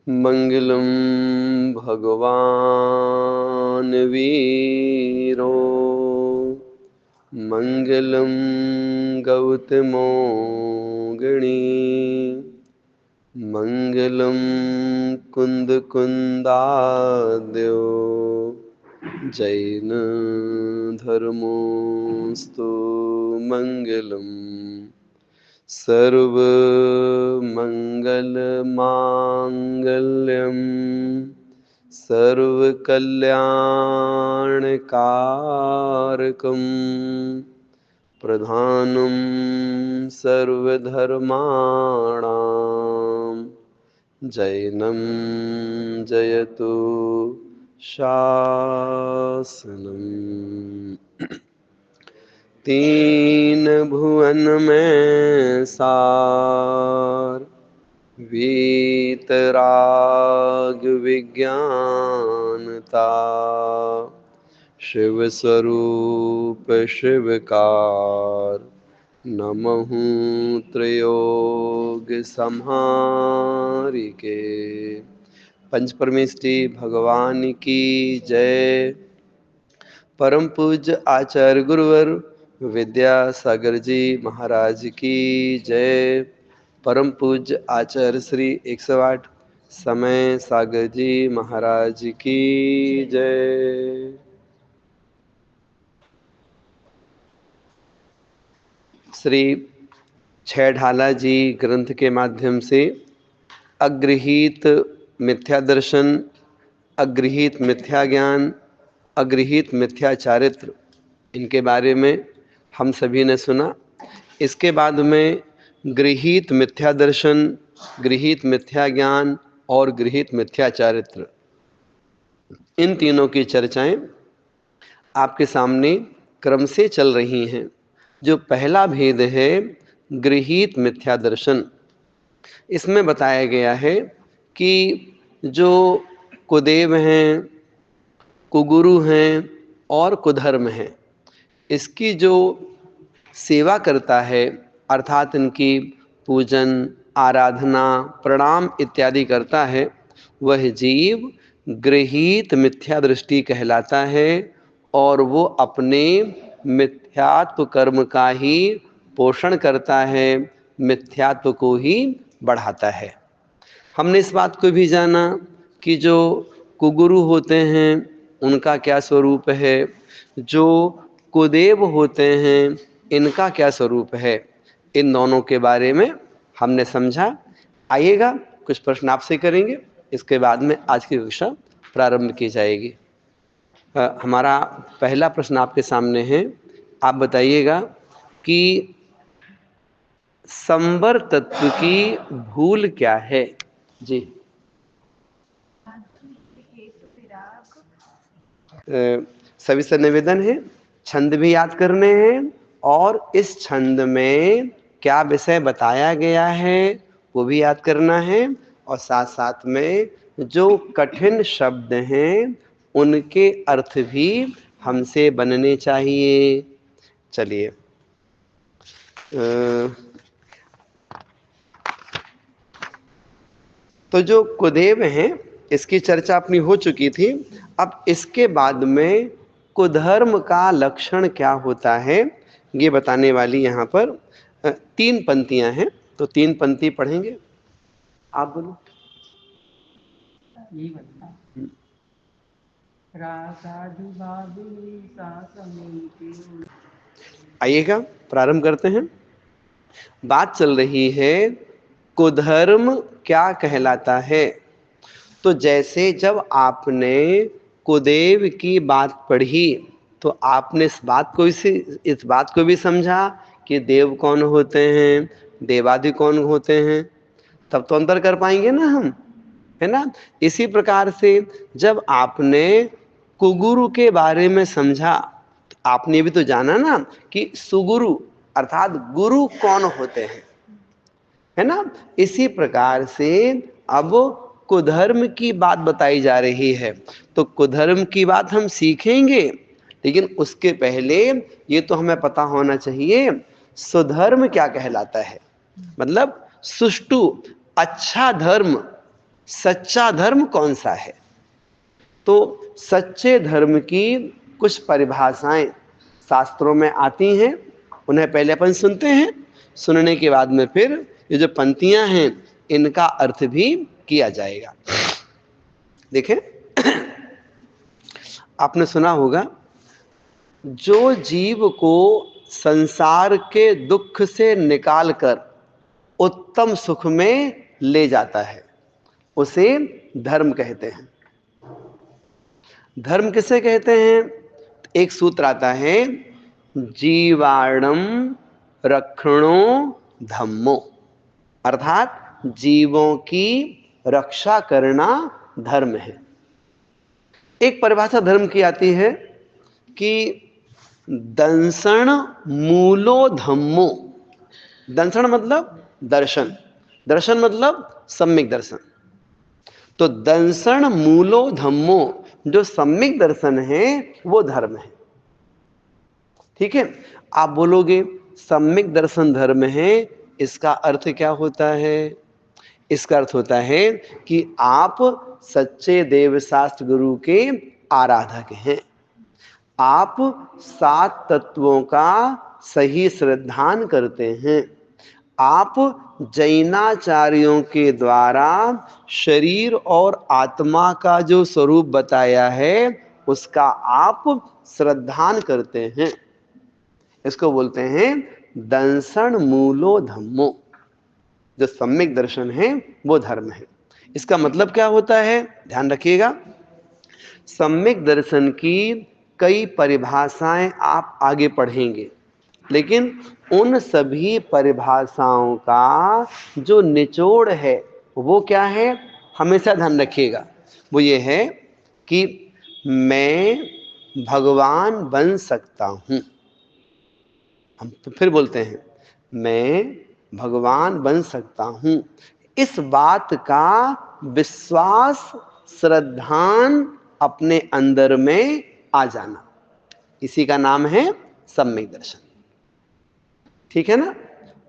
मंगलम भगवान वीरो मंगलम गौतमो गणी मंगलम कुंद कुंदाद्यो जैन धर्मोस्तु मंगलम सर्व मंगल मांगल्यम सर्व कल्याणकारकम प्रधानम सर्वधर्माणां जैनम जयतु शासनम। तीन भुवन में सार वीतराग विज्ञानता शिव स्वरूप शिवकार नमहु त्रयोग संहारिके। पंच परमेष्टि भगवान की जय। परम पूज्य आचार्य गुरुवर विद्यासागर जी महाराज की जय। परम पूज्य आचार्य श्री 108 समय सागर जी महाराज की जय। श्री छह ढाला जी ग्रंथ के माध्यम से अगृहीत मिथ्या दर्शन, अगृहीत मिथ्या ज्ञान, अगृहीत मिथ्या चारित्र, इनके बारे में हम सभी ने सुना। इसके बाद में गृहीत मिथ्या दर्शन, गृहीत मिथ्या ज्ञान और गृहीत मिथ्या चारित्र, इन तीनों की चर्चाएं आपके सामने क्रम से चल रही हैं। जो पहला भेद है गृहीत मिथ्या दर्शन, इसमें बताया गया है कि जो कुदेव हैं, कुगुरु हैं और कुधर्म हैं, इसकी जो सेवा करता है अर्थात इनकी पूजन, आराधना, प्रणाम इत्यादि करता है, वह जीव गृहीत मिथ्या दृष्टि कहलाता है और वो अपने मिथ्यात्व कर्म का ही पोषण करता है, मिथ्यात्व को ही बढ़ाता है। हमने इस बात को भी जाना कि जो कुगुरु होते हैं उनका क्या स्वरूप है, जो कुदेव होते हैं इनका क्या स्वरूप है, इन दोनों के बारे में हमने समझा। आइएगा कुछ प्रश्न आपसे करेंगे, इसके बाद में आज की कक्षा प्रारंभ की जाएगी। हमारा पहला प्रश्न आपके सामने है। आप बताइएगा कि संवर तत्व की भूल क्या है। जी, सभी से निवेदन है छंद भी याद करने हैं और इस छंद में क्या विषय बताया गया है वो भी याद करना है, और साथ साथ में जो कठिन शब्द हैं उनके अर्थ भी हमसे बनने चाहिए। चलिए, तो जो कुदेव हैं इसकी चर्चा अपनी हो चुकी थी। अब इसके बाद में कुधर्म का लक्षण क्या होता है ये बताने वाली यहाँ पर 3 पंक्तियां हैं, तो 3 पंक्ति पढ़ेंगे। आप बोलो। आइएगा प्रारंभ करते हैं। बात चल रही है कुधर्म क्या कहलाता है। तो जैसे जब आपने कुदेव की बात पढ़ी तो आपने इस बात को भी समझा कि देव कौन होते हैं, देवादि कौन होते हैं, तब तो अंतर कर पाएंगे ना हम, है ना। इसी प्रकार से जब आपने कुगुरु के बारे में समझा तो आपने भी तो जाना ना कि सुगुरु अर्थात गुरु कौन होते हैं, है ना। इसी प्रकार से अब कुधर्म की बात बताई जा रही है, तो कुधर्म की बात हम सीखेंगे, लेकिन उसके पहले ये तो हमें पता होना चाहिए सुधर्म क्या कहलाता है। मतलब सुष्टु अच्छा धर्म, सच्चा धर्म कौन सा है। तो सच्चे धर्म की कुछ परिभाषाएं शास्त्रों में आती हैं, उन्हें पहले अपन सुनते हैं, सुनने के बाद में फिर ये जो पंक्तियां हैं इनका अर्थ भी किया जाएगा। देखें, आपने सुना होगा, जो जीव को संसार के दुख से निकालकर उत्तम सुख में ले जाता है उसे धर्म कहते हैं। धर्म किसे कहते हैं? एक सूत्र आता है, जीवाणम रक्षणो धम्मो, अर्थात जीवों की रक्षा करना धर्म है। एक परिभाषा धर्म की आती है कि दंसण मूलो धम्मो। दंसण मतलब दर्शन, दर्शन मतलब सम्यक दर्शन। तो दंसण मूलो धम्मो, जो सम्यक दर्शन है वो धर्म है। ठीक है, आप बोलोगे सम्यक दर्शन धर्म है, इसका अर्थ क्या होता है? इसका अर्थ होता है कि आप सच्चे देवशास्त्र गुरु के आराधक हैं, आप 7 तत्वों का सही श्रद्धान करते हैं, आप जैनाचार्यों के द्वारा शरीर और आत्मा का जो स्वरूप बताया है उसका आप श्रद्धान करते हैं। इसको बोलते हैं दंसण मूलो धम्मो। जो सम्यक दर्शन है वो धर्म है। इसका मतलब क्या होता है, ध्यान रखिएगा। सम्यक दर्शन की कई परिभाषाएं आप आगे पढ़ेंगे, लेकिन उन सभी परिभाषाओं का जो निचोड़ है वो क्या है, हमेशा ध्यान रखिएगा। वो ये है कि मैं भगवान बन सकता हूं। हम तो फिर बोलते हैं, मैं भगवान बन सकता हूं। इस बात का विश्वास, श्रद्धान अपने अंदर में आ जाना, इसी का नाम है सम्यक दर्शन। ठीक है ना।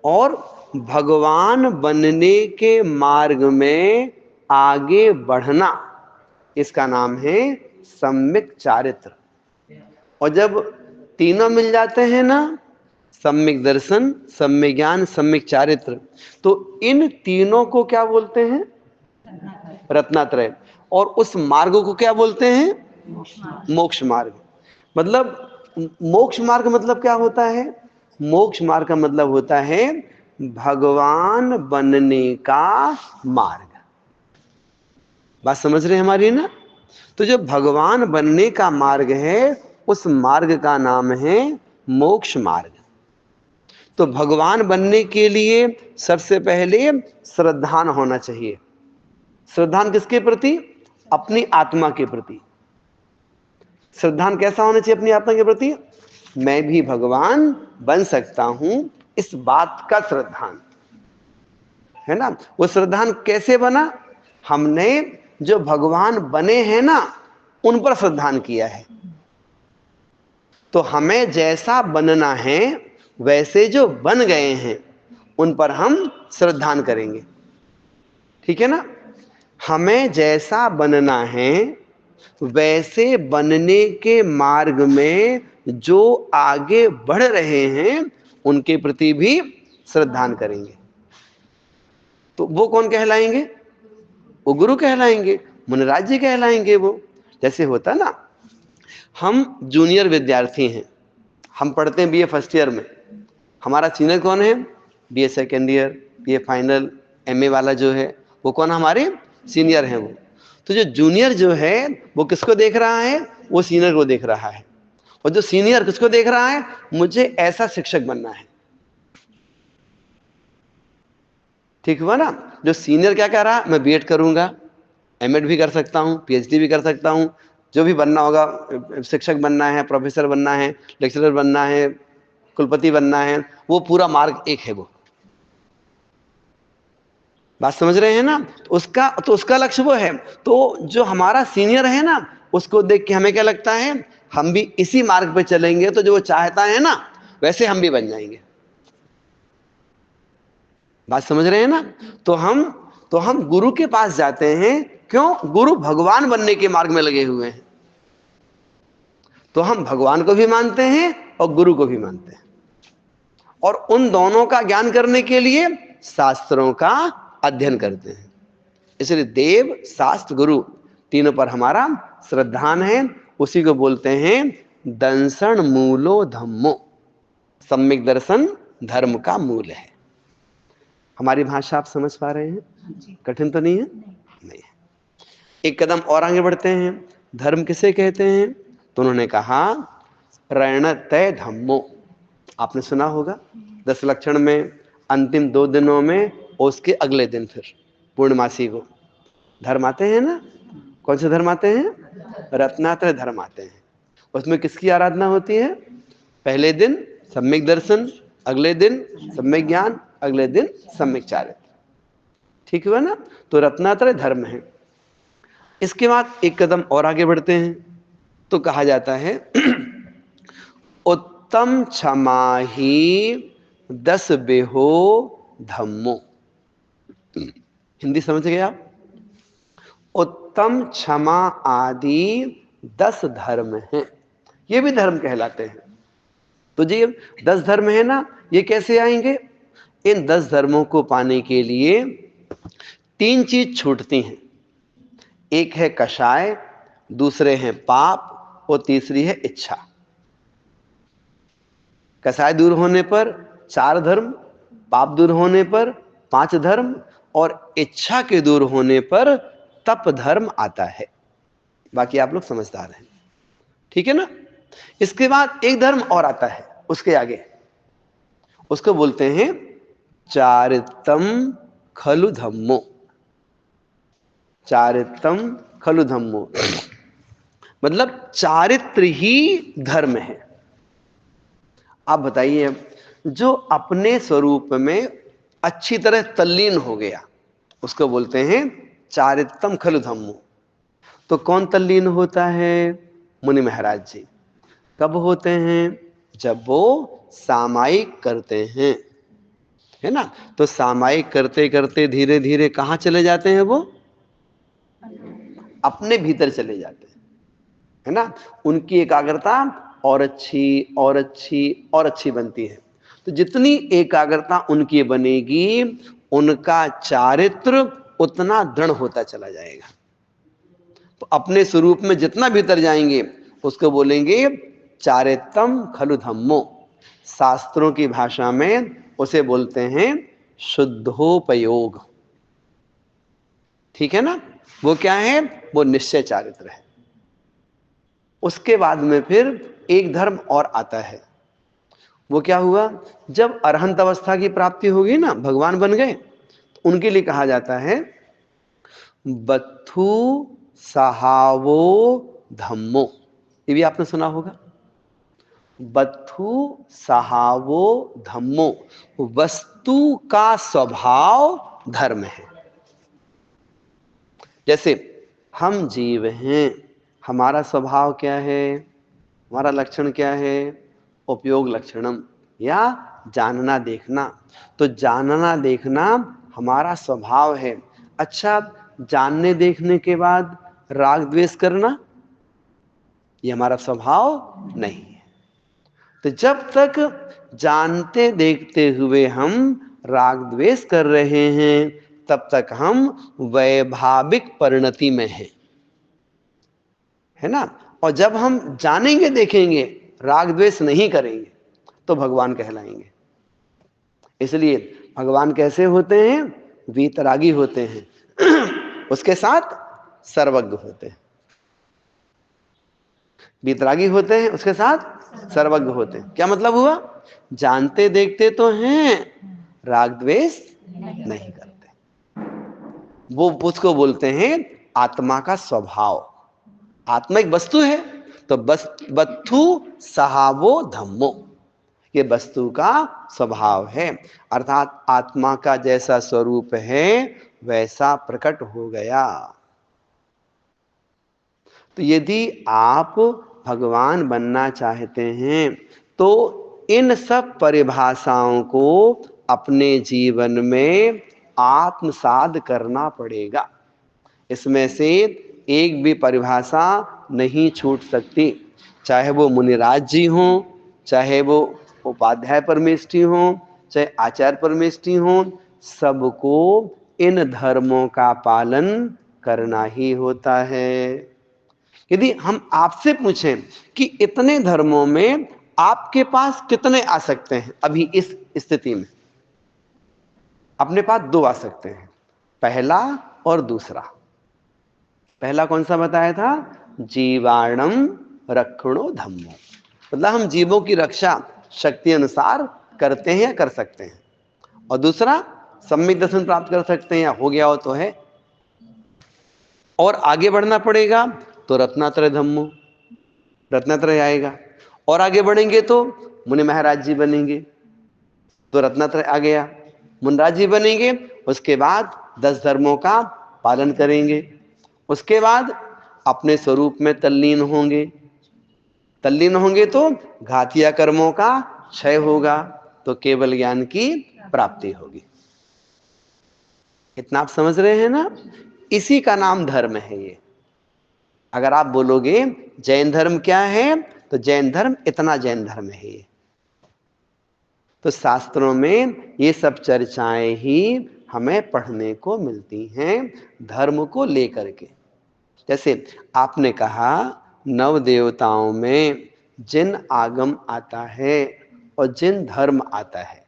और भगवान बनने के मार्ग में आगे बढ़ना, इसका नाम है सम्यक चारित्र। और जब तीनों मिल जाते हैं ना, सम्यक दर्शन, सम्यक ज्ञान, सम्यक चारित्र, तो इन तीनों को क्या बोलते हैं? रत्नात्रय। और उस मार्ग को क्या बोलते हैं? मोक्ष मार्ग। मतलब मोक्ष मार्ग मतलब क्या होता है? मोक्ष मार्ग का मतलब होता है भगवान बनने का मार्ग। बात समझ रहे हैं हमारी ना। तो जो भगवान बनने का मार्ग है उस मार्ग का नाम है मोक्ष मार्ग। तो भगवान बनने के लिए सबसे पहले श्रद्धान होना चाहिए। श्रद्धान किसके प्रति? अपनी आत्मा के प्रति। श्रद्धान कैसा होना चाहिए अपनी आत्मा के प्रति? मैं भी भगवान बन सकता हूं, इस बात का श्रद्धान है ना। वो श्रद्धान कैसे बना? हमने जो भगवान बने हैं ना उन पर श्रद्धान किया है। तो हमें जैसा बनना है वैसे जो बन गए हैं उन पर हम श्रद्धान करेंगे। ठीक है ना। हमें जैसा बनना है वैसे बनने के मार्ग में जो आगे बढ़ रहे हैं उनके प्रति भी श्रद्धान करेंगे। तो वो कौन कहलाएंगे? वो गुरु कहलाएंगे, मुनिराज जी कहलाएंगे। वो जैसे होता ना, हम जूनियर विद्यार्थी हैं, हम पढ़ते हैं बीए फर्स्ट ईयर में, हमारा सीनियर कौन है? BA second year, BA final, MA वाला जो है वो कौन? हमारे सीनियर हैं वो। तो जो जूनियर जो है वो किसको देख रहा है? वो सीनियर को देख रहा है। और जो सीनियर किसको देख रहा है? मुझे ऐसा शिक्षक बनना है। ठीक हुआ ना। जो सीनियर क्या कह रहा है? मैं बीएड करूंगा, एमएड भी कर सकता हूं, पीएचडी भी कर सकता हूं, जो भी बनना होगा, शिक्षक बनना है, प्रोफेसर बनना है, लेक्चरर बनना है, कुलपति बनना है, वो पूरा मार्ग एक है। वो बात समझ रहे हैं ना। तो उसका लक्ष्य वो है। तो जो हमारा सीनियर है ना उसको देख के हमें क्या लगता है? हम भी इसी मार्ग पे चलेंगे तो जो वो चाहता है ना वैसे हम भी बन जाएंगे। बात समझ रहे हैं ना। तो हम तो हम गुरु के पास जाते हैं, क्यों? गुरु भगवान बनने के मार्ग में लगे हुए हैं। तो हम भगवान को भी मानते हैं और गुरु को भी मानते हैं, और उन दोनों का ज्ञान करने के लिए शास्त्रों का अध्ययन करते हैं। इसलिए देव, शास्त्र, गुरु तीनों पर हमारा श्रद्धान है। उसी को बोलते हैं दंसन मूलो धम्मो। सम्यक दर्शन धर्म का मूल है। हमारी भाषा आप समझ पा रहे हैं? कठिन तो नहीं है? नहीं है। एक कदम और आगे बढ़ते हैं। धर्म किसे कहते हैं? तो उन्होंने कहा रणतय धम्मो। आपने सुना होगा 10 लक्षण में अंतिम 2 दिनों में और उसके अगले दिन फिर पूर्णमासी को धर्म आते हैं ना। कौन से धर्म आते हैं? रत्नात्रय धर्म आते हैं। उसमें किसकी आराधना होती है? पहले दिन सम्यक दर्शन, अगले दिन सम्यक ज्ञान, अगले दिन सम्यक चारित्र। ठीक हुआ ना? तो रत्नात्रय धर्म है। इसके बाद एक कदम और आगे बढ़ते हैं तो कहा जाता है उत्तम क्षमा ही 10 बेहो धम्मो। हिंदी समझ गए आप? उत्तम क्षमा आदि 10 धर्म हैं, ये भी धर्म कहलाते हैं। तो जी 10 धर्म है ना, ये कैसे आएंगे? इन 10 धर्मों को पाने के लिए 3 चीज छूटती हैं। एक है कषाय, दूसरे हैं पाप और तीसरी है इच्छा। कषाय दूर होने पर 4 धर्म, पाप दूर होने पर 5 धर्म और इच्छा के दूर होने पर तप धर्म आता है। बाकी आप लोग समझदार हैं, ठीक है ना? इसके बाद एक धर्म और आता है उसके आगे, उसको बोलते हैं चारितम खलु धम्मो। चारितम खलु धम्मो मतलब चारित्र ही धर्म है। आप बताइए, जो अपने स्वरूप में अच्छी तरह तल्लीन हो गया उसको बोलते हैं चारितम खलु धम्मो। तो कौन तल्लीन होता है? मुनि महाराज जी। कब होते हैं? जब वो सामायिक करते हैं, है ना? तो सामायिक करते करते धीरे धीरे कहां चले जाते हैं? वो अपने भीतर चले जाते हैं, है ना? उनकी एकाग्रता और अच्छी और अच्छी और अच्छी बनती है। तो जितनी एकाग्रता उनकी बनेगी उनका चारित्र उतना दृढ़ होता चला जाएगा। तो अपने स्वरूप में जितना भीतर जाएंगे उसको बोलेंगे चारितम खलु धम्मो। शास्त्रों की भाषा में उसे बोलते हैं शुद्धोपयोग। ठीक है ना? वो क्या है? वो निश्चय चारित्र है। उसके बाद में फिर एक धर्म और आता है। वो क्या हुआ? जब अरहंत अवस्था की प्राप्ति होगी ना, भगवान बन गए, तो उनके लिए कहा जाता है बत्थु सहावो धम्मो। ये भी आपने सुना होगा। बत्थु सहावो धम्मो, वस्तु का स्वभाव धर्म है। जैसे हम जीव हैं, हमारा स्वभाव क्या है? हमारा लक्षण क्या है? उपयोग लक्षणम, या जानना देखना। तो जानना देखना हमारा स्वभाव है। अच्छा, जानने देखने के बाद राग द्वेष करना ये हमारा स्वभाव नहीं है। तो जब तक जानते देखते हुए हम राग द्वेष कर रहे हैं तब तक हम वैभाविक परिणति में हैं, है ना? और जब हम जानेंगे देखेंगे राग द्वेष नहीं करेंगे तो भगवान कहलाएंगे। इसलिए भगवान कैसे होते हैं? वीतरागी होते हैं उसके साथ सर्वज्ञ होते हैं। वीतरागी होते हैं उसके साथ सर्वज्ञ होते हैं। क्या मतलब हुआ? जानते देखते तो हैं, राग द्वेष नहीं करते। वो उसको बोलते हैं आत्मा का स्वभाव। आत्मा एक वस्तु है, तो बस बत्थु सहावो धम्मो, ये वस्तु का स्वभाव है। अर्थात आत्मा का जैसा स्वरूप है वैसा प्रकट हो गया। तो यदि आप भगवान बनना चाहते हैं तो इन सब परिभाषाओं को अपने जीवन में आत्मसात करना पड़ेगा। इसमें से एक भी परिभाषा नहीं छूट सकती, चाहे वो मुनिराज जी हों, चाहे वो उपाध्याय परमेष्ठी हों, चाहे आचार्य परमेष्ठी हों, सबको इन धर्मों का पालन करना ही होता है। यदि हम आपसे पूछें कि इतने धर्मों में आपके पास कितने आ सकते हैं अभी इस स्थिति में, अपने पास दो आ सकते हैं, पहला और दूसरा। पहला कौन सा बताया था? जीवाणम रक्षणो धम्मो, मतलब हम जीवों की रक्षा शक्ति अनुसार करते हैं या कर सकते हैं। और दूसरा, सम्यक दर्शन प्राप्त कर सकते हैं या हो गया हो तो है, और आगे बढ़ना पड़ेगा तो रत्नात्रय धम्मो, रत्नात्रय आएगा। और आगे बढ़ेंगे तो मुनि महाराज जी बनेंगे, तो रत्नात्रय आ गया। मुनिराज जी बनेंगे, उसके बाद 10 धर्मों का पालन करेंगे, उसके बाद अपने स्वरूप में तल्लीन होंगे। तल्लीन होंगे तो घातिया कर्मों का क्षय होगा, तो केवल ज्ञान की प्राप्ति होगी। इतना आप समझ रहे हैं ना? इसी का नाम धर्म है ये। अगर आप बोलोगे जैन धर्म क्या है, तो जैन धर्म इतना जैन धर्म है ये। तो शास्त्रों में ये सब चर्चाएं ही हमें पढ़ने को मिलती हैं धर्म को लेकर के। जैसे आपने कहा नव देवताओं में जिन आगम आता है और जिन धर्म आता है।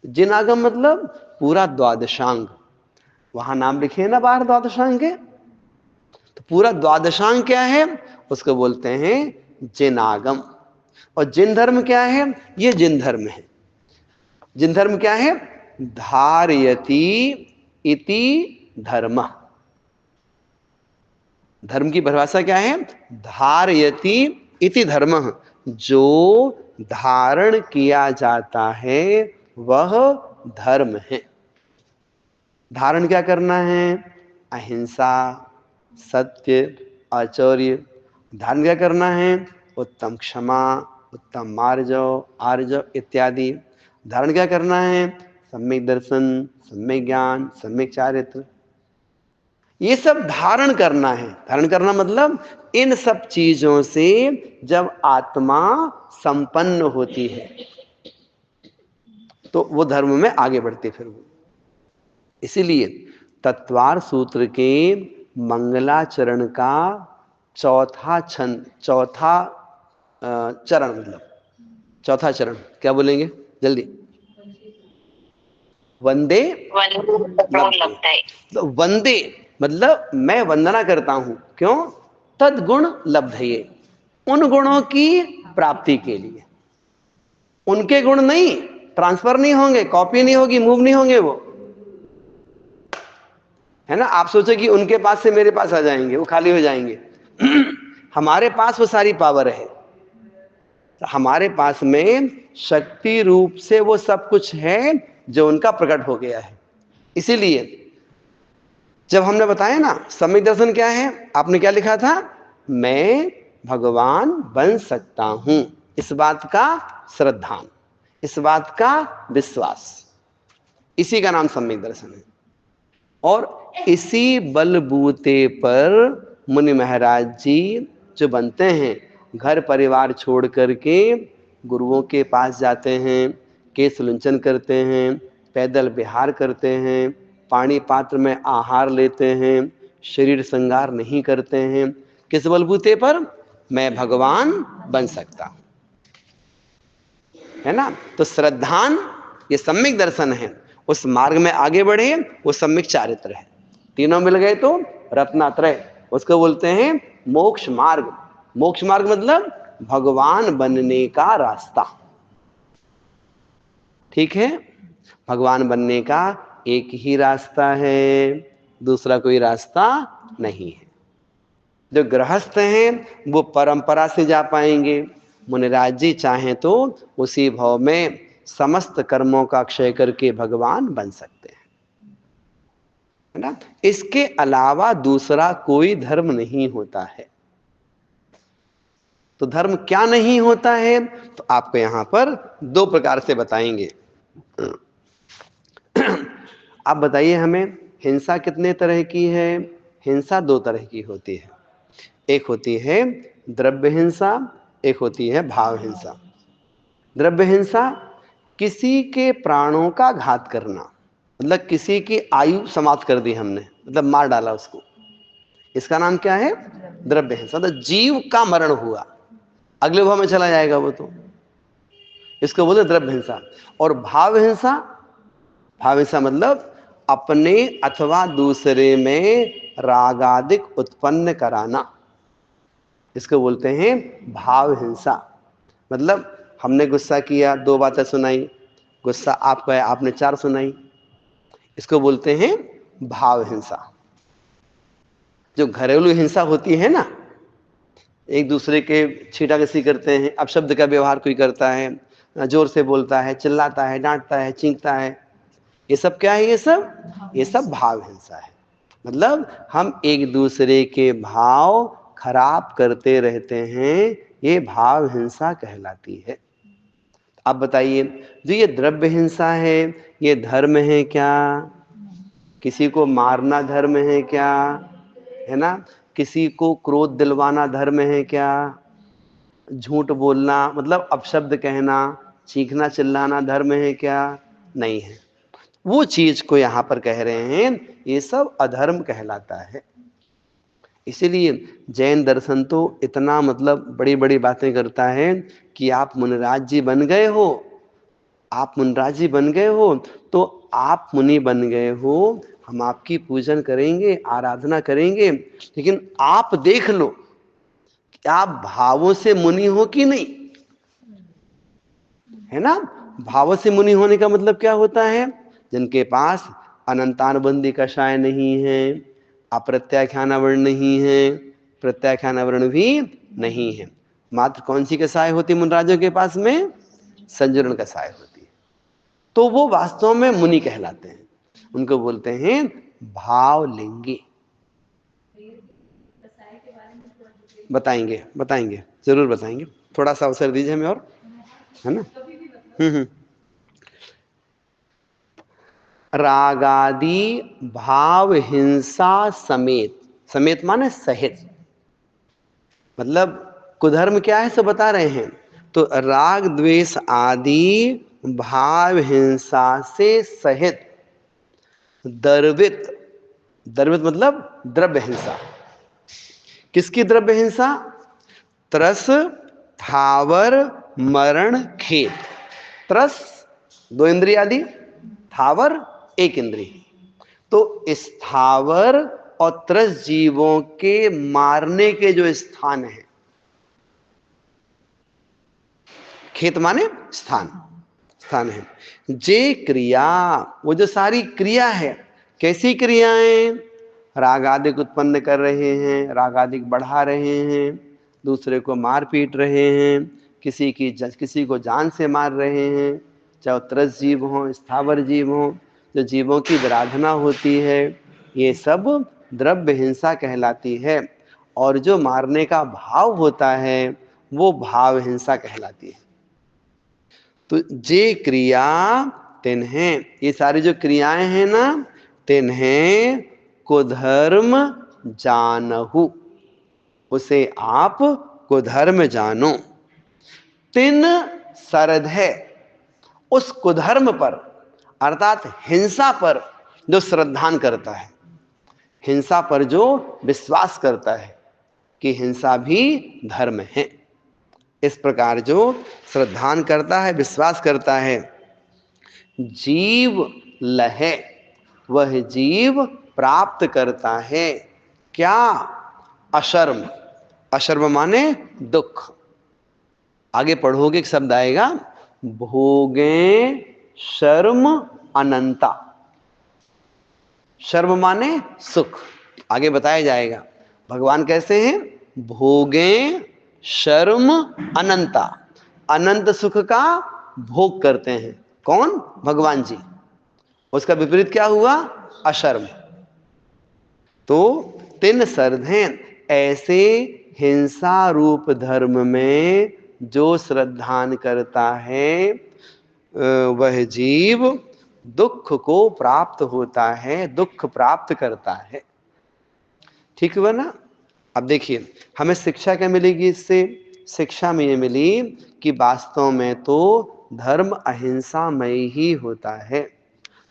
जिन आगम मतलब पूरा द्वादशांग, वहां नाम लिखे ना बाहर द्वादशांग के, तो पूरा द्वादशांग क्या है, उसको बोलते हैं जिन आगम। और जिन धर्म क्या है? ये जिन धर्म है। जिन धर्म क्या है? धारयति इति धर्म। धर्म की परिभाषा क्या है? धारयति इति धर्म, जो धारण किया जाता है वह धर्म है। धारण क्या करना है? अहिंसा, सत्य, आचौर्य। धारण क्या करना है? उत्तम क्षमा, उत्तम मार्जव, आर्जव इत्यादि। धारण क्या करना है? सम्यक दर्शन, सम्यक ज्ञान, सम्यक चारित्र। ये सब धारण करना है। धारण करना मतलब इन सब चीजों से जब आत्मा संपन्न होती है तो वो धर्म में आगे बढ़ती फिर वो। इसीलिए तत्वार सूत्र के मंगलाचरण का चौथा छंद, चौथा चरण, मतलब चौथा चरण क्या बोलेंगे जल्दी? वंदे लभते। तो वंदे मतलब मैं वंदना करता हूं, क्यों? तद्गुण लब्धये, उन गुणों की प्राप्ति के लिए। उनके गुण नहीं, ट्रांसफर नहीं होंगे, कॉपी नहीं होगी, मूव नहीं होंगे वो, है ना? आप सोचो कि उनके पास से मेरे पास आ जाएंगे, वो खाली हो जाएंगे। हमारे पास वो सारी पावर है, हमारे पास में शक्ति रूप से वो सब कुछ है जो उनका प्रकट हो गया है। इसीलिए जब हमने बताया ना सम्यक दर्शन क्या है, आपने क्या लिखा था? मैं भगवान बन सकता हूं, इस बात का श्रद्धान, इस बात का विश्वास, इसी का नाम सम्यक दर्शन है। और इसी बलबूते पर मुनि महाराज जी जो बनते हैं, घर परिवार छोड़ करके गुरुओं के पास जाते हैं, केश लुंचन करते हैं, पैदल विहार करते हैं, पानी पात्र में आहार लेते हैं, शरीर श्रृंगार नहीं करते हैं। किस बलबूते पर? मैं भगवान बन सकता हूं, है ना? तो श्रद्धान ये सम्यक दर्शन है, उस मार्ग में आगे बढ़े वो सम्यक चारित्र है। तीनों मिल गए तो रत्नात्रय, उसको बोलते हैं मोक्ष मार्ग। मोक्ष मार्ग मतलब भगवान बनने का रास्ता। ठीक है? भगवान बनने का एक ही रास्ता है, दूसरा कोई रास्ता नहीं है। जो गृहस्थ हैं वो परंपरा से जा पाएंगे, मुनिराज जी चाहें तो उसी भाव में समस्त कर्मों का क्षय करके भगवान बन सकते हैं, है ना? इसके अलावा दूसरा कोई धर्म नहीं होता है। तो धर्म क्या नहीं होता है, तो आपको यहां पर 2 प्रकार से बताएंगे। आप बताइए हमें, हिंसा कितने तरह की है? हिंसा दो तरह की होती है। एक होती है द्रव्य हिंसा, एक होती है भाव हिंसा। द्रव्य हिंसा किसी के प्राणों का घात करना, मतलब किसी की आयु समाप्त कर दी हमने, मतलब मार डाला उसको, इसका नाम क्या है? द्रव्य हिंसा। तो जीव का मरण हुआ, अगले भाव में चला जाएगा वो, तो इसको बोलते द्रव्य हिंसा। और भाव हिंसा, भाव हिंसा मतलब अपने अथवा दूसरे में रागादिक उत्पन्न कराना, इसको बोलते हैं भाव हिंसा। मतलब हमने गुस्सा किया, दो बातें सुनाई, गुस्सा आपका है, आपने चार सुनाई, इसको बोलते हैं भाव हिंसा। जो घरेलू हिंसा होती है ना, एक दूसरे के छींटाकशी करते हैं, अपशब्द का व्यवहार कोई करता है, जोर से बोलता है, चिल्लाता है, डांटता है, चीखता है, ये सब क्या है? ये सब भाव हिंसा है। मतलब हम एक दूसरे के भाव खराब करते रहते हैं, ये भाव हिंसा कहलाती है। आप बताइए, जो ये द्रव्य हिंसा है, ये धर्म है क्या? किसी को मारना धर्म है क्या? है ना? किसी को क्रोध दिलवाना धर्म है क्या? झूठ बोलना, मतलब अपशब्द कहना, चीखना चिल्लाना धर्म है क्या? नहीं है। वो चीज को यहां पर कह रहे हैं, ये सब अधर्म कहलाता है। इसीलिए जैन दर्शन तो इतना मतलब बड़ी बड़ी बातें करता है कि आप मुनिराज जी बन गए हो, आप मुनिराज जी बन गए हो, तो आप मुनि बन गए हो, हम आपकी पूजन करेंगे, आराधना करेंगे, लेकिन आप देख लो कि आप भावों से मुनि हो कि नहीं, है ना? भावों से मुनि होने का मतलब क्या होता है? जिनके पास अनंतानुबंधी कषाय नहीं है, अप्रत्याख्यानावरण नहीं है, प्रत्याख्यानावरण भी नहीं है, मात्र कौन सी कषाय होती मुनिराजों के पास में? संजरण कषाय होती है, तो वो वास्तव में मुनि कहलाते हैं। उनको बोलते हैं भावलिंगी। बताएंगे, बताएंगे, जरूर बताएंगे, थोड़ा सा अवसर दीजिए हमें और, है ना? हम्म। रागादि भाव हिंसा समेत, समेत माने सहित, मतलब कुधर्म क्या है सब बता रहे हैं। तो राग द्वेष आदि भाव हिंसा से सहित दर्वित, दर्वित मतलब द्रव्य हिंसा। किसकी द्रव्य हिंसा? त्रस, थावर, मरण, खेद। त्रस दो इंद्रिय आदि, थावर एक इंद्रिय। तो स्थावर और त्रस जीवों के मारने के जो स्थान है, खेत माने स्थान, स्थान है, जे क्रिया, वो जो सारी क्रिया है, कैसी क्रियाएं? रागादिक उत्पन्न कर रहे हैं, रागादिक बढ़ा रहे हैं, दूसरे को मार पीट रहे हैं, किसी को जान से मार रहे हैं, चाहे त्रस जीव हो, स्थावर जीव हो, जो जीवों की आराधना होती है, ये सब द्रव्य हिंसा कहलाती है। और जो मारने का भाव होता है, वो भाव हिंसा कहलाती है। तो जे क्रिया तिन्हें, ये सारी जो क्रियाएं हैं ना, तिन्हें कुधर्म जानहु, उसे आप कुधर्म जानो। तिन सरद है, उस कुधर्म पर अर्थात हिंसा पर जो श्रद्धान करता है, हिंसा पर जो विश्वास करता है कि हिंसा भी धर्म है, इस प्रकार जो श्रद्धान करता है, विश्वास करता है, जीव लहे, वह जीव प्राप्त करता है क्या? अशर्म। अशर्म माने दुख। आगे पढ़ोगे एक शब्द आएगा, भोगे शर्म अनंता। शर्म माने सुख, आगे बताया जाएगा। भगवान कैसे हैं? भोगे शर्म अनंता, अनंत सुख का भोग करते हैं। कौन? भगवान जी। उसका विपरीत क्या हुआ? अशर्म। तो तिन सरधें, ऐसे हिंसा रूप धर्म में जो श्रद्धान करता है, वह जीव दुख को प्राप्त होता है, दुख प्राप्त करता है। ठीक हुआ ना। अब देखिए हमें शिक्षा क्या मिलेगी इससे? शिक्षा में ये मिली कि वास्तव में तो धर्म अहिंसामय ही होता है।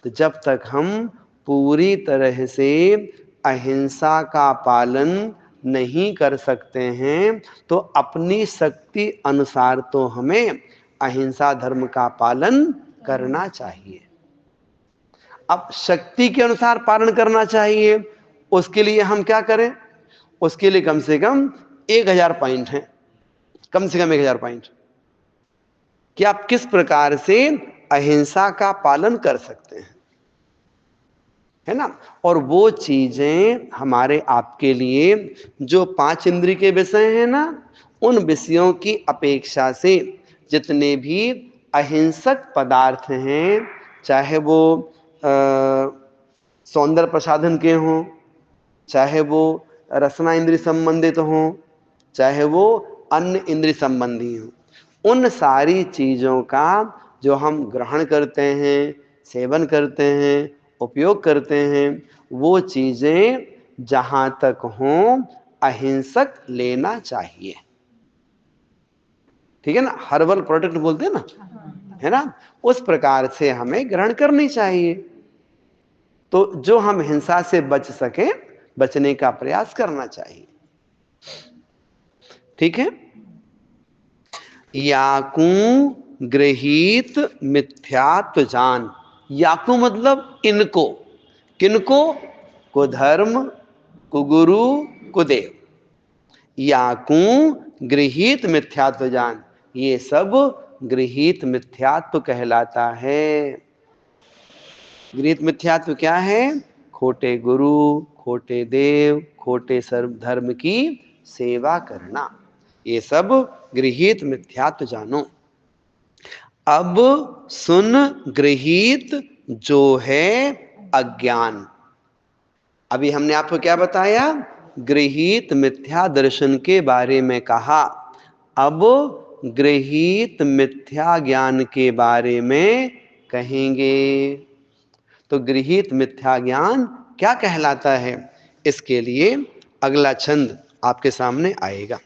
तो जब तक हम पूरी तरह से अहिंसा का पालन नहीं कर सकते हैं तो अपनी शक्ति अनुसार तो हमें अहिंसा धर्म का पालन करना चाहिए। अब शक्ति के अनुसार पालन करना चाहिए, उसके लिए हम क्या करें? उसके लिए कम से कम 1000 पॉइंट हैं, कम से कम 1000 पॉइंट कि आप किस प्रकार से अहिंसा का पालन कर सकते हैं, है ना। और वो चीजें हमारे आपके लिए जो 5 इंद्रिय के विषय हैं ना, उन विषयों की अपेक्षा से जितने भी अहिंसक पदार्थ हैं, चाहे वो सौंदर्य प्रसाधन के हों, चाहे वो रसना इंद्रिय संबंधित हों, चाहे वो अन्य इंद्रिय संबंधी हों, उन सारी चीजों का जो हम ग्रहण करते हैं, सेवन करते हैं, उपयोग करते हैं, वो चीजें जहां तक हों अहिंसक लेना चाहिए। ठीक है ना, हर्बल प्रोडक्ट बोलते हैं ना, है ना, उस प्रकार से हमें ग्रहण करनी चाहिए। तो जो हम हिंसा से बच सके, बचने का प्रयास करना चाहिए। ठीक है। याकू गृहीत मिथ्यात्व जान। याकू मतलब इनको, किनको? को धर्म, को गुरु, को देव। याकू गृहीत मिथ्यात्व जान, ये सब गृहीत मिथ्यात्व कहलाता है। गृहीत मिथ्यात्व क्या है? खोटे गुरु, खोटे देव, खोटे सर्व धर्म की सेवा करना, ये सब गृहीत मिथ्यात्व जानो। अब सुन गृहीत जो है अज्ञान। अभी हमने आपको क्या बताया? गृहीत मिथ्या दर्शन के बारे में कहा। अब गृहीत मिथ्या ज्ञान के बारे में कहेंगे। तो गृहीत मिथ्या ज्ञान क्या कहलाता है, इसके लिए अगला छंद आपके सामने आएगा।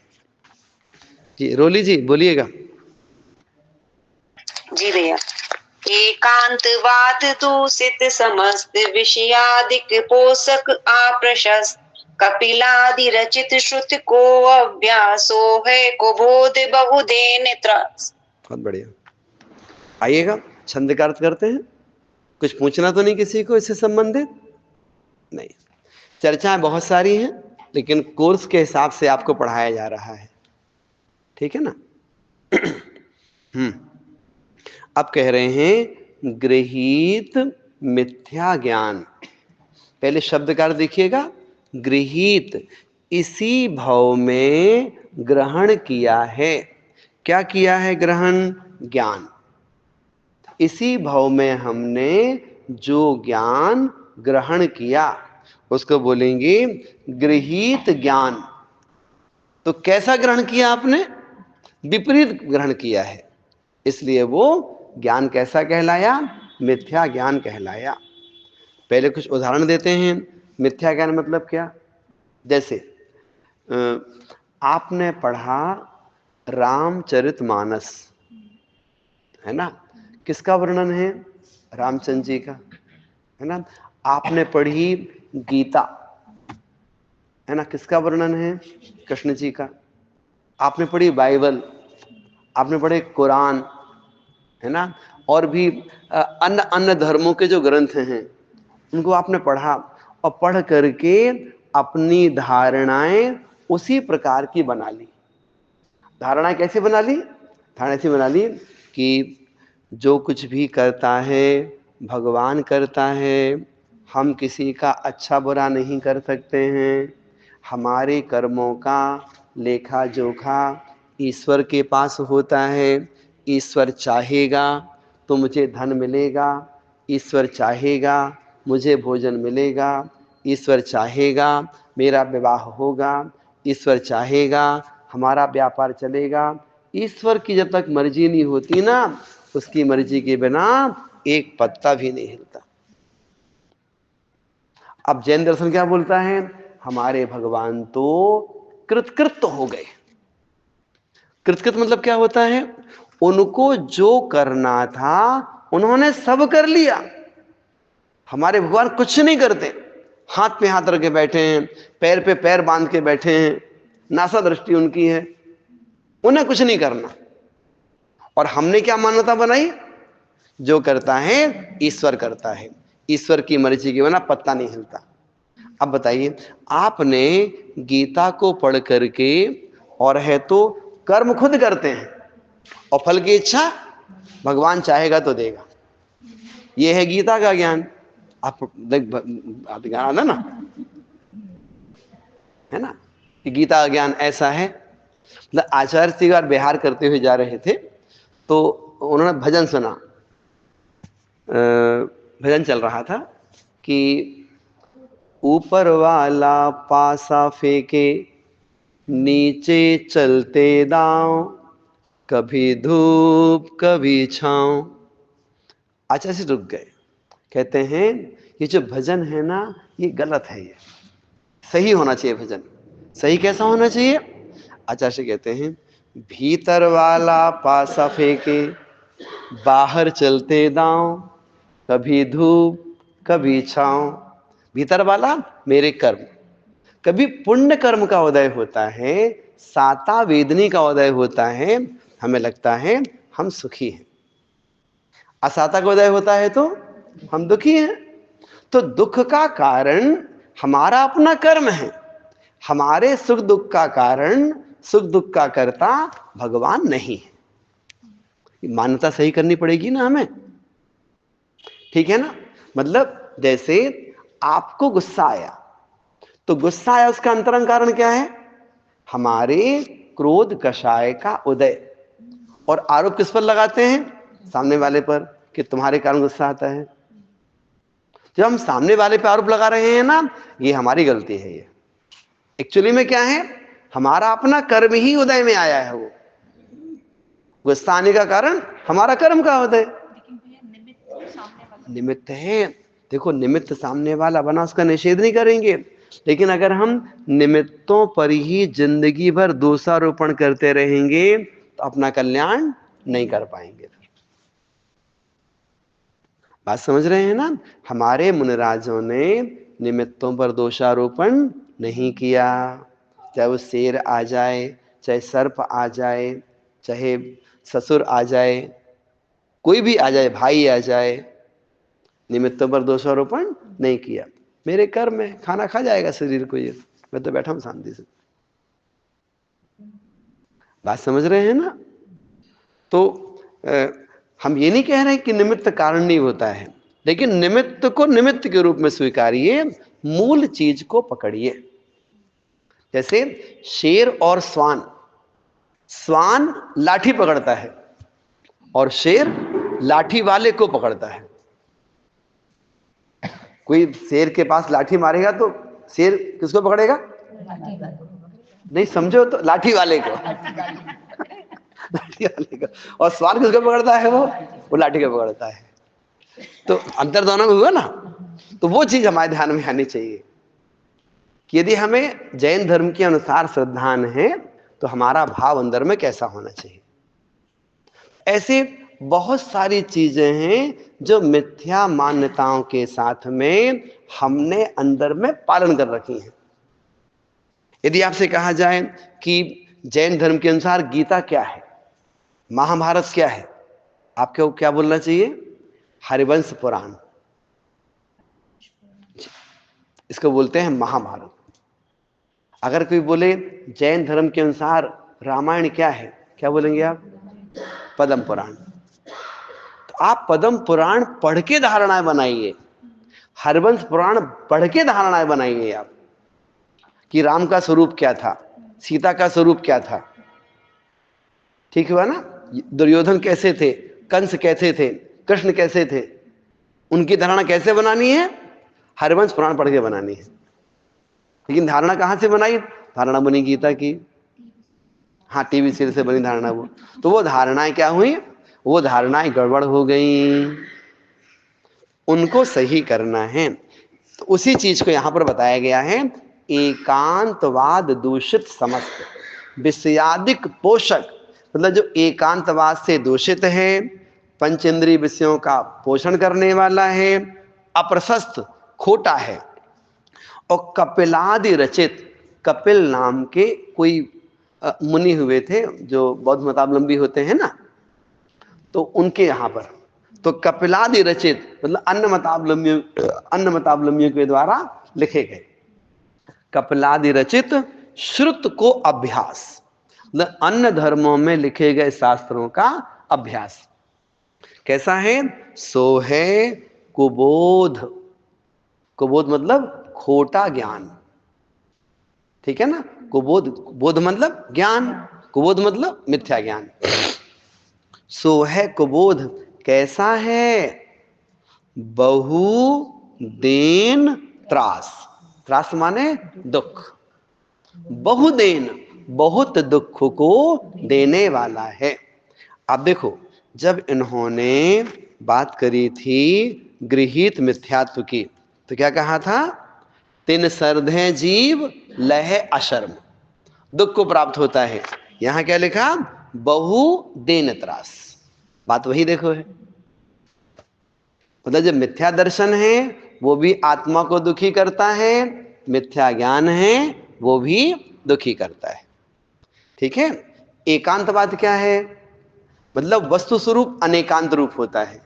जी रोली जी बोलिएगा। जी भैया। एकांतवाद दूषित समस्त विषयादिक पोषक आप्रशस्त कपिलादि रचित श्रुत को अभ्यासो है को बोध बहुदेन त्रस। बहुत बढ़िया। आइएगा छंद का अर्थ करते हैं। कुछ पूछना तो नहीं किसी को इससे संबंधित? नहीं, चर्चाएं बहुत सारी हैं लेकिन कोर्स के हिसाब से आपको पढ़ाया जा रहा है। ठीक है ना। अब कह रहे हैं गृहीत मिथ्या ज्ञान। पहले शब्द का अर्थ देखिएगा। गृहीत, इसी भाव में ग्रहण किया है। क्या किया है ग्रहण? ज्ञान। इसी भाव में हमने जो ज्ञान ग्रहण किया उसको बोलेंगे गृहीत ज्ञान। तो कैसा ग्रहण किया आपने? विपरीत ग्रहण किया है, इसलिए वो ज्ञान कैसा कहलाया? मिथ्या ज्ञान कहलाया। पहले कुछ उदाहरण देते हैं। मिथ्या ज्ञान मतलब क्या? जैसे आपने पढ़ा रामचरितमानस, है ना, किसका वर्णन है? रामचंद्र जी का, है ना। आपने पढ़ी गीता, है ना, किसका वर्णन है? कृष्ण जी का। आपने पढ़ी बाइबल, आपने पढ़े कुरान, है ना, और भी अन्य अन्य धर्मों के जो ग्रंथ हैं उनको आपने पढ़ा और पढ़ करके अपनी धारणाएं उसी प्रकार की बना ली। धारणाएं कैसे बना ली? धारणा ऐसी बना ली कि जो कुछ भी करता है भगवान करता है, हम किसी का अच्छा बुरा नहीं कर सकते हैं, हमारे कर्मों का लेखा जोखा ईश्वर के पास होता है, ईश्वर चाहेगा तो मुझे धन मिलेगा, ईश्वर चाहेगा मुझे भोजन मिलेगा, ईश्वर चाहेगा मेरा विवाह होगा, ईश्वर चाहेगा हमारा व्यापार चलेगा। ईश्वर की जब तक मर्जी नहीं होती ना, उसकी मर्जी के बिना एक पत्ता भी नहीं हिलता। अब जैन दर्शन क्या बोलता है? हमारे भगवान तो कृतकृत हो गए। कृतकृत मतलब क्या होता है? उनको जो करना था उन्होंने सब कर लिया। हमारे भगवान कुछ नहीं करते, हाथ पे हाथ रख के बैठे हैं, पैर पे पैर बांध के बैठे हैं, नासा दृष्टि उनकी है, उन्हें कुछ नहीं करना। और हमने क्या मान्यता बनाई? जो करता है ईश्वर करता है, ईश्वर की मर्जी के बिना पत्ता नहीं हिलता। अब बताइए, आपने गीता को पढ़ करके, और है तो कर्म खुद करते हैं और फल की इच्छा भगवान चाहेगा तो देगा। यह है गीता का ज्ञान। आप ज्ञान है ना, है ना कि गीता का ज्ञान ऐसा है। मतलब आचार्य जी बार बिहार करते हुए जा रहे थे तो उन्होंने भजन सुना। भजन चल रहा था कि ऊपर वाला पासा फेंके, नीचे चलते दांव, कभी धूप कभी छांव। आचार्य रुक गए, कहते हैं ये जो भजन है ना ये गलत है, ये सही होना चाहिए भजन। सही कैसा होना चाहिए? आचार्य कहते हैं भीतर वाला पासा फेंके, बाहर चलते दांव, कभी धूप कभी छांव। भीतर वाला मेरे कर्म, कभी पुण्य कर्म का उदय होता है, साता वेदनी का उदय होता है, हमें लगता है हम सुखी हैं। असाता का उदय होता है तो हम दुखी हैं। तो दुख का कारण हमारा अपना कर्म है। हमारे सुख दुख का कारण, सुख दुख का कर्ता भगवान नहीं है। मान्यता सही करनी पड़ेगी ना हमें, ठीक है ना। मतलब जैसे आपको गुस्सा आया, तो गुस्सा आया उसका अंतरंग कारण क्या है? हमारे क्रोध कषाय का उदय। और आरोप किस पर लगाते हैं? सामने वाले पर, कि तुम्हारे कारण गुस्सा आता है। जब हम सामने वाले पे आरोप लगा रहे हैं ना, ये हमारी गलती है। ये एक्चुअली में क्या है? हमारा अपना कर्म ही उदय में आया है। वो गुस्सा आने का कारण हमारा कर्म का उदय, निमित्त है। देखो निमित्त सामने वाला बना, उसका निषेध नहीं करेंगे, लेकिन अगर हम निमित्तों पर ही जिंदगी भर दोषारोपण करते रहेंगे तो अपना कल्याण नहीं कर पाएंगे। बात समझ रहे हैं ना? हमारे मुनिराजों ने निमित्तों पर दोषारोपण नहीं किया। चाहे वो शेर आ जाए, चाहे सर्प आ जाए, चाहे ससुर आ जाए, कोई भी आ जाए, भाई आ जाए, निमित्तों पर दोषारोपण नहीं किया। मेरे कर्म में खाना खा जाएगा शरीर को, ये मैं तो बैठा हूं शांति से। बात समझ रहे हैं ना? तो हम ये नहीं कह रहे कि निमित्त कारण नहीं होता है, लेकिन निमित्त को निमित्त के रूप में स्वीकारिए, मूल चीज को पकड़िए। जैसे शेर और स्वान, स्वान लाठी पकड़ता है और शेर लाठी वाले को पकड़ता है। कोई शेर के पास लाठी मारेगा तो शेर किसको पकड़ेगा? नहीं समझो तो लाठी वाले को लाठी वाले को। और स्वान किसको पकड़ता है? वो लाठी को पकड़ता है। तो अंतर दोनों में हुआ ना। तो वो चीज हमारे ध्यान में आनी चाहिए कि यदि हमें जैन धर्म के अनुसार श्रद्धान है तो हमारा भाव अंदर में कैसा होना चाहिए। ऐसे बहुत सारी चीजें हैं जो मिथ्या मान्यताओं के साथ में हमने अंदर में पालन कर रखी हैं। यदि आपसे कहा जाए कि जैन धर्म के अनुसार गीता क्या है, महाभारत क्या है, आपको क्या बोलना चाहिए? हरिवंश पुराण, इसको बोलते हैं महाभारत। अगर कोई बोले जैन धर्म के अनुसार रामायण क्या है, क्या बोलेंगे आप? पद्म पुराण। तो आप पद्म पुराण पढ़ के धारणाएं बनाइए, हरिवंश पुराण पढ़ के धारणाएं बनाइए आप कि राम का स्वरूप क्या था, सीता का स्वरूप क्या था। ठीक हुआ ना? दुर्योधन कैसे थे, कंस कैसे थे, कृष्ण कैसे थे, उनकी धारणा कैसे बनानी है? हरिवंश पुराण पढ़ के बनानी है। लेकिन धारणा कहां से बनाई? धारणा बनी गीता की, हाँ टीवी सीरियल से बनी धारणा वो। तो वो धारणाएं क्या हुई? वो धारणाएं गड़बड़ हो गई। उनको सही करना है। तो उसी चीज को यहां पर बताया गया है, एकांतवाद दूषित समस्त विषयादिक पोषक, मतलब जो एकांतवाद से दूषित है, पंचेंद्रिय विषयों का पोषण करने वाला है, अप्रशस्त खोटा है। और कपिलादि रचित, कपिल नाम के कोई मुनि हुए थे जो बौद्ध मतावलंबी होते हैं ना, तो उनके यहां पर तो कपिलादि रचित मतलब अन्य मतावलंबियों के द्वारा लिखे गए, कपिलादि रचित श्रुत को अभ्यास, मतलब अन्य धर्मों में लिखे गए शास्त्रों का अभ्यास कैसा है? सो है कुबोध, कुबोध मतलब खोटा ज्ञान, ठीक है ना। कुबोध, बोध मतलब ज्ञान, कुबोध मतलब मिथ्या ज्ञान। सो है कुबोध कैसा है? बहु देन त्रास, त्रास माने दुख, बहुदेन बहुत दुख को देने वाला है। अब देखो, जब इन्होंने बात करी थी गृहीत मिथ्यात्व की, तो क्या कहा था? तिन सरधे जीव लह अशर्म, दुख को प्राप्त होता है। यहां क्या लिखा? बहु देन त्रास, बात वही देखो है। मतलब जो मिथ्या दर्शन है वो भी आत्मा को दुखी करता है, मिथ्या ज्ञान है वो भी दुखी करता है, ठीक है। एकांतवाद क्या है? मतलब वस्तु स्वरूप अनेकांत रूप होता है।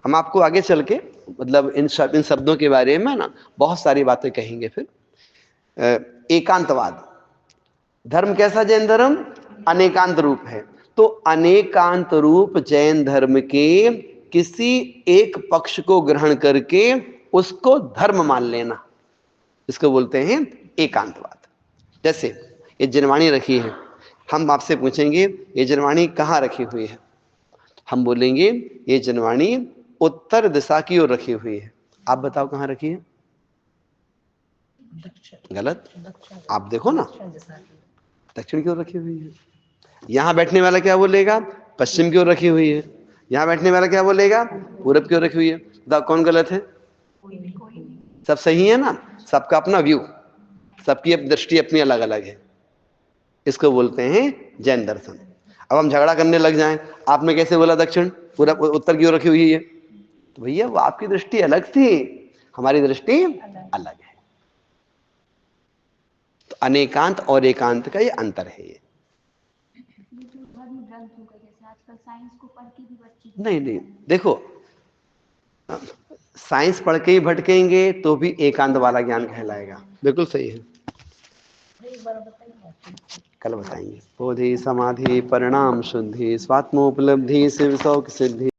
हम आपको आगे चल के मतलब इन शब्दों के बारे में ना बहुत सारी बातें कहेंगे। फिर एकांतवाद धर्म कैसा? जैन धर्म अनेकांत रूप है। तो अनेकांत रूप जैन धर्म के किसी एक पक्ष को ग्रहण करके उसको धर्म मान लेना, इसको बोलते हैं एकांतवाद। जैसे ये जनवाणी रखी है, हम आपसे पूछेंगे ये जनवाणी कहाँ रखी हुई है, हम बोलेंगे ये जनवाणी उत्तर दिशा की ओर रखी हुई है। आप बताओ कहाँ रखी है? गलत, आप देखो ना, दक्षिण की ओर रखी हुई है। यहां बैठने वाला क्या बोलेगा? पश्चिम की ओर रखी हुई है। यहां बैठने वाला क्या बोलेगा? पूरब की ओर रखी हुई है। बताओ कौन गलत है? सब सही है ना, सबका अपना व्यू, सबकी दृष्टि अपनी अलग अलग है, इसको बोलते हैं जैन दर्शन। अब हम झगड़ा करने लग जाएं, आपने कैसे बोला दक्षिण पूरब उत्तर की ओर रखी हुई है, तो भैया वो आपकी दृष्टि अलग थी, हमारी दृष्टि अलग है। तो अनेकांत और एकांत का ये अंतर है। ये नहीं नहीं, देखो साइंस पढ़ के ही भटकेंगे तो भी एकांत वाला ज्ञान कहलाएगा, बिल्कुल सही है। कल बताएंगे। बोधि समाधि परिणाम शुद्धि स्वात्मोपलब्धि शिव शौक सिद्धि